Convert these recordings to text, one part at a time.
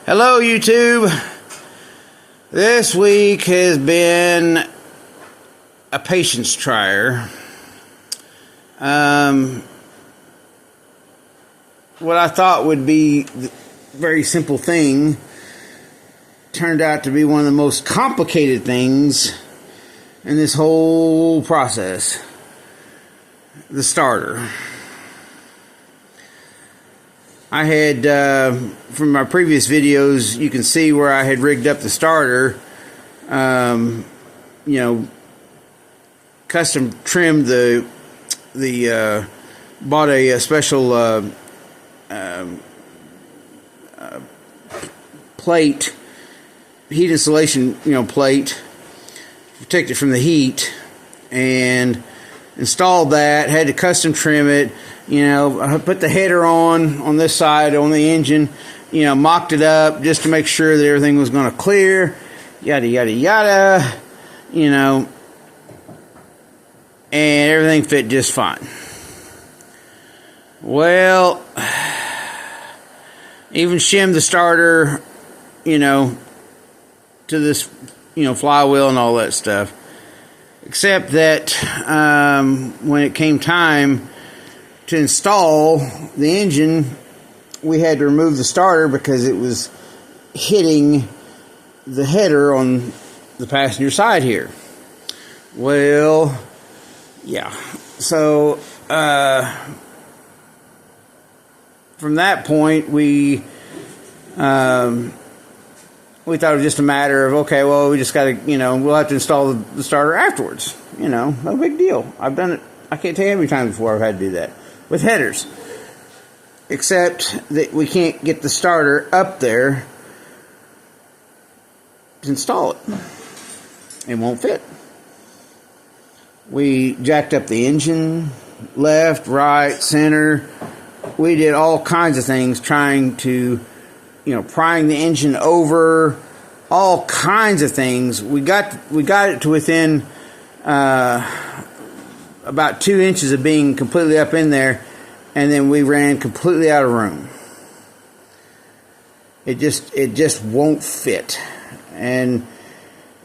Hello YouTube. This week has been a patience trier. What I thought would be a very simple thing turned out to be one of the most complicated things in this whole process. The starter. I had, from my previous videos, you can see where I had rigged up the starter, custom trimmed bought a special plate, heat insulation, plate, protect it from the heat, and installed that. Had to custom trim it. I put the header on this side on the engine, mocked it up just to make sure that everything was going to clear, yada, yada, yada, and everything fit just fine. Well, even shimmed the starter, to this, flywheel and all that stuff. Except that when it came time to install the engine, we had to remove the starter because it was hitting the header on the passenger side here. Well, yeah. So from that point, we thought it was just a matter of, okay, well, we just got to, we'll have to install the starter afterwards. No big deal. I've done it. I can't tell you how many times before I've had to do that with headers. Except that we can't get the starter up there to install it. It won't fit. We jacked up the engine, left, right, center. We did all kinds of things trying to, prying the engine over, all kinds of things. We got it to within about 2 inches of being completely up in there, and then we ran completely out of room. It just won't fit. And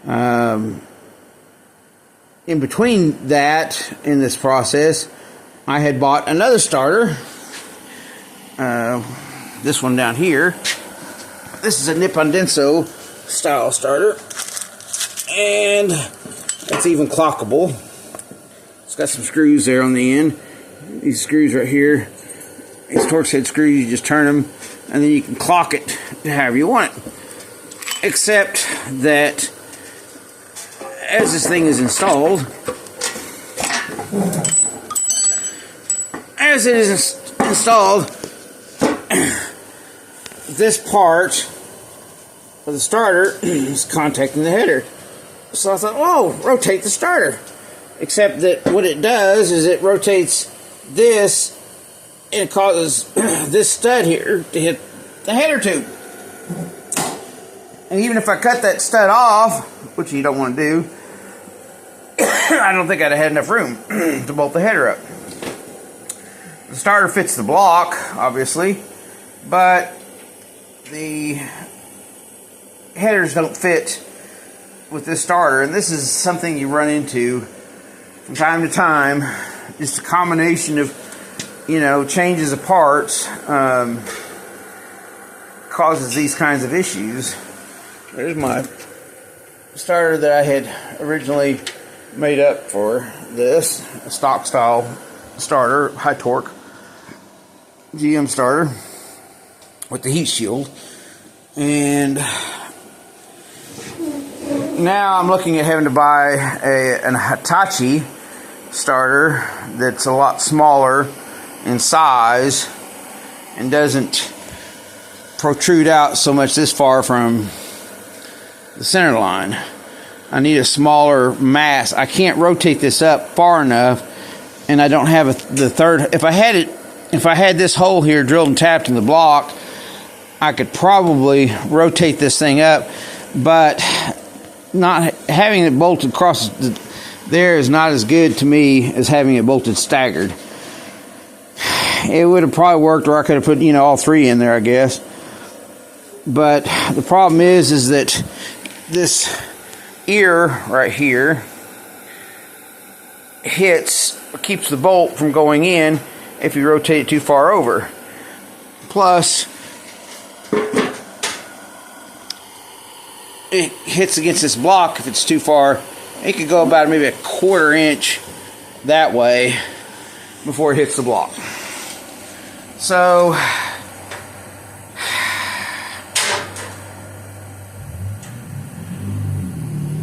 in between that, in this process, I had bought another starter. This one down here. This is a Nippon Denso style starter, and it's even clockable. It's got some screws there on the end. These screws right here, these Torx head screws, you just turn them, and then you can clock it to however you want it. Except that as this thing is installed, this part of the starter is contacting the header. So I thought, oh, rotate the starter. Except that what it does is it rotates this, and it causes this stud here to hit the header tube. And even if I cut that stud off, which you don't want to do, I don't think I'd have had enough room to bolt the header up. The starter fits the block, obviously, but the headers don't fit with this starter, and this is something you run into from time to time. Just a combination of, changes of parts causes these kinds of issues. There's my starter that I had originally made up for this, a stock style starter, high torque GM starter with the heat shield. And now I'm looking at having to buy an Hitachi starter that's a lot smaller in size and doesn't protrude out so much this far from the center line. I need a smaller mass. I can't rotate this up far enough, and I don't have the third. If I had this hole here drilled and tapped in the block, I could probably rotate this thing up, but not having it bolted across there is not as good to me as having it bolted staggered. It would have probably worked, or I could have put, all three in there, I guess. But the problem is that this ear right here keeps the bolt from going in if you rotate it too far over. Plus, it hits against this block if it's too far. It could go about maybe a 1/4 inch that way before it hits the block. So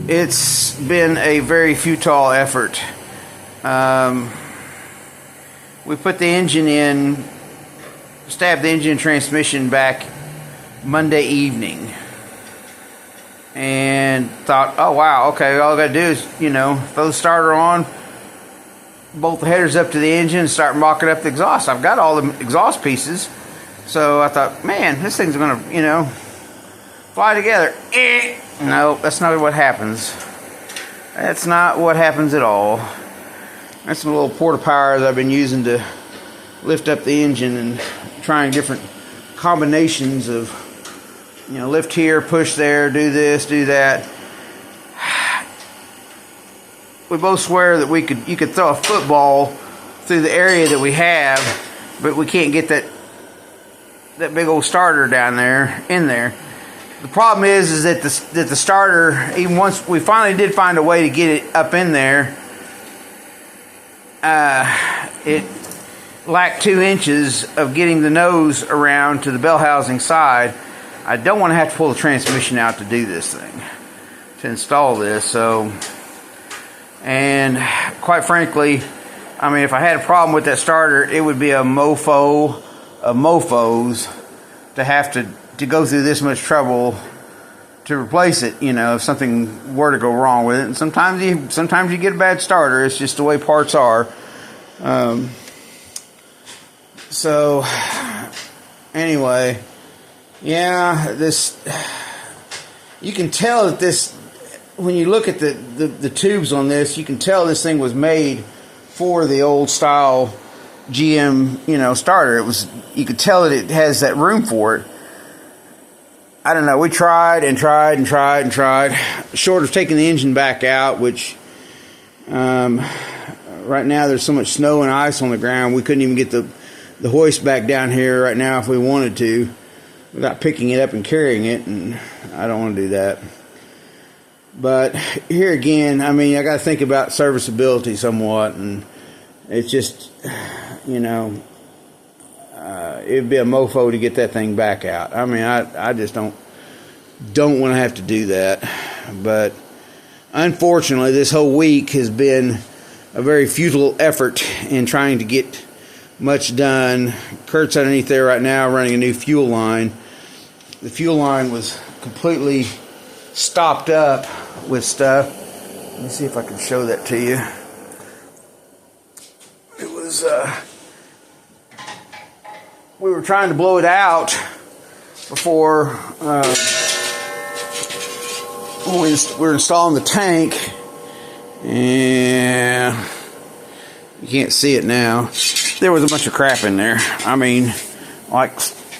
it's been a very futile effort. We put the engine in, stabbed the engine and transmission back Monday evening, and thought, oh wow, okay, all I gotta do is, throw the starter on, bolt the headers up to the engine, and start mocking up the exhaust. I've got all the exhaust pieces, so I thought, man, this thing's gonna, fly together. No, that's not what happens. That's not what happens at all. That's a little porta power that I've been using to lift up the engine and trying different combinations of, lift here, push there, do this, do that. We both swear that you could throw a football through the area that we have, but we can't get that big old starter down there, in there. The problem is that the starter, even once we finally did find a way to get it up in there, it lacked 2 inches of getting the nose around to the bell housing side. I don't want to have to pull the transmission out to do this thing, to install this. So, and quite frankly, I mean, if I had a problem with that starter, it would be a mofo of mofos to have to go through this much trouble to replace it, if something were to go wrong with it. And sometimes you get a bad starter. It's just the way parts are. So anyway, yeah, you can tell that this, when you look at the tubes on this, you can tell this thing was made for the old style GM, starter. You could tell that it has that room for it. I don't know. We tried and tried and tried and tried, short of taking the engine back out, which right now there's so much snow and ice on the ground, we couldn't even get the hoist back down here right now if we wanted to, without picking it up and carrying it, and I don't want to do that. But here again, I mean, I got to think about serviceability somewhat, and it's just, it'd be a mofo to get that thing back out. I mean, I just don't want to have to do that. But unfortunately, this whole week has been a very futile effort in trying to get much done. Kurt's underneath there right now running a new fuel line. The fuel line was completely stopped up with stuff. Let me see if I can show that to you. It was we were trying to blow it out before when we were installing the tank, and you can't see it now. There was a bunch of crap in there. I mean,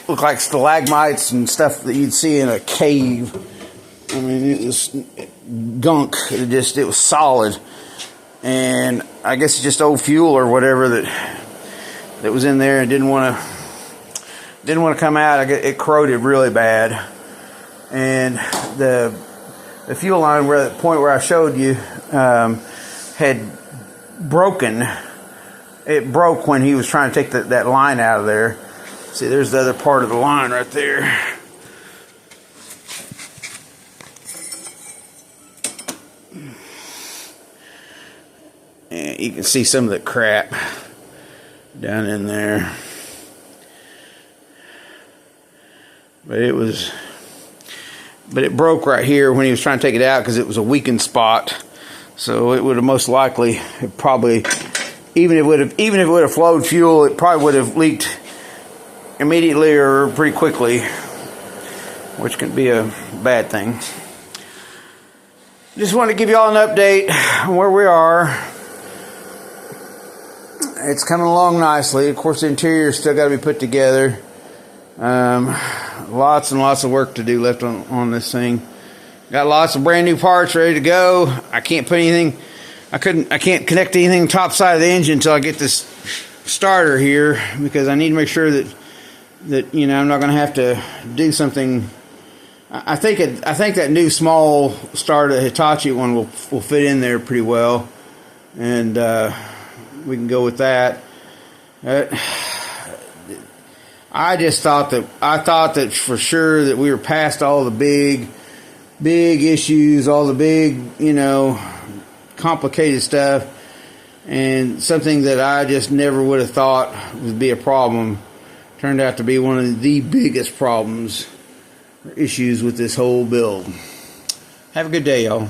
looked like stalagmites and stuff that you'd see in a cave. I mean, it was gunk. It was solid, and I guess it's just old fuel or whatever that was in there and didn't want to come out. It corroded really bad, and the fuel line, where the point where I showed you, had broken. It broke when he was trying to take that line out of there. See, there's the other part of the line right there. And you can see some of the crap down in there. But it broke right here when he was trying to take it out because it was a weakened spot. So it would have most likely, even if it would have flowed fuel, it probably would have leaked immediately or pretty quickly, which can be a bad thing. Just want to give you all an update on where we are. It's coming along nicely. Of course, the interior still got to be put together. lots and lots of work to do left on this thing. Got lots of brand new parts ready to go. I can't put anything, I can't connect anything top side of the engine until I get this starter here, because I need to make sure that you know, I'm not going to have to do something. I think that new small starter, the Hitachi one, will fit in there pretty well, and we can go with that. I thought that for sure that we were past all the big issues, all the big, you know, complicated stuff, and something that I just never would have thought would be a problem turned out to be one of the biggest problems or issues with this whole build. Have a good day, y'all.